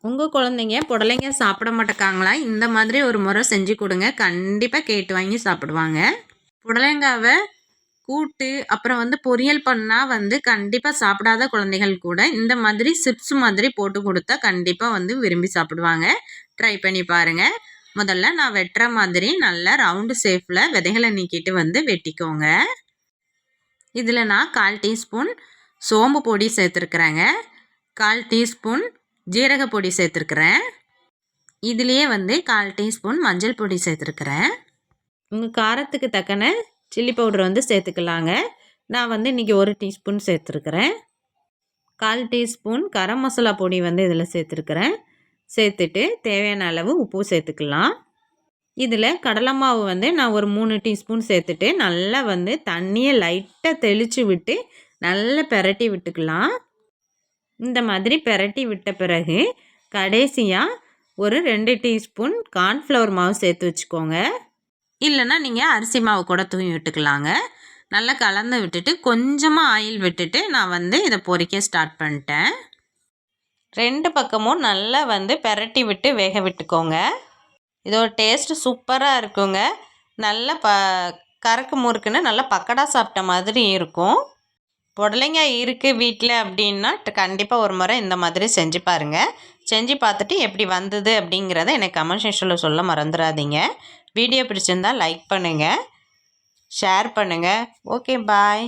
உங்கள் குழந்தைங்க புடலைங்க சாப்பிட மாட்டேக்காங்களா? இந்த மாதிரி ஒரு முறை செஞ்சு கொடுங்க. கண்டிப்பாக கேட்டு வாங்கி சாப்பிடுவாங்க. புடலங்காவை கூட்டு அப்புறம் பொரியல் பண்ணால் கண்டிப்பாக சாப்பிடாத குழந்தைகள் கூட இந்த மாதிரி சிப்ஸ் மாதிரி போட்டு கொடுத்தா கண்டிப்பாக விரும்பி சாப்பிடுவாங்க. ட்ரை பண்ணி பாருங்கள். முதல்ல நான் வெட்டுற மாதிரி நல்லா ரவுண்டு ஷேப்பில் விதைகளை நீக்கிட்டு வெட்டிக்கோங்க. இதில் நான் 1/4 டீஸ்பூன் சோம்பு பொடி சேர்த்துருக்குறேங்க. 1/4 டீஸ்பூன் ஜீரக பொடி சேர்த்துருக்குறேன். இதுலேயே 1/4 டீஸ்பூன் மஞ்சள் பொடி சேர்த்துருக்குறேன். உங்கள் காரத்துக்கு தக்கன சில்லி பவுடர் சேர்த்துக்கலாங்க. நான் இன்றைக்கி 1 டீஸ்பூன் சேர்த்துருக்குறேன். 1/4 டீஸ்பூன் கரம் மசாலா பொடி இதில் சேர்த்துருக்குறேன். சேர்த்துட்டு தேவையான அளவு உப்பு சேர்த்துக்கலாம். இதில் கடலை மாவு நான் ஒரு 3 டீஸ்பூன் சேர்த்துட்டு நல்லா தண்ணியை லைட்டாக தெளித்து விட்டு நல்லா பெரட்டி விட்டுக்கலாம். இந்த மாதிரி பெரட்டி விட்ட பிறகு கடைசியாக ஒரு 2 டீஸ்பூன் கார்ன்ஃப்ளவர் மாவு சேர்த்து வச்சுக்கோங்க. இல்லைன்னா நீங்கள் அரிசி மாவு கூட தூவி விட்டுக்கலாங்க. நல்லா கலந்து விட்டுட்டு கொஞ்சமாக ஆயில் விட்டுட்டு நான் இதை பொரிக்க ஸ்டார்ட் பண்ணிட்டேன். 2 பக்கமும் நல்லா பெரட்டி விட்டு வேக விட்டுக்கோங்க. இதோட டேஸ்ட்டு சூப்பராக இருக்குங்க. நல்லா கறக்கு முறுக்குன்னு நல்லா பக்கடா சாப்பிட்ட மாதிரி இருக்கும். புடலைங்காய் இருக்குது வீட்டில் அப்படின்னா கண்டிப்பாக ஒரு முறை இந்த மாதிரி செஞ்சு பாருங்கள். செஞ்சு பார்த்துட்டு எப்படி வந்தது அப்படிங்கிறத எனக்கு கமெண்ட் செக்ஷனில் சொல்ல மறந்துடாதீங்க. வீடியோ பிடிச்சிருந்தால் லைக் பண்ணுங்கள், ஷேர் பண்ணுங்கள். ஓகே, பாய்.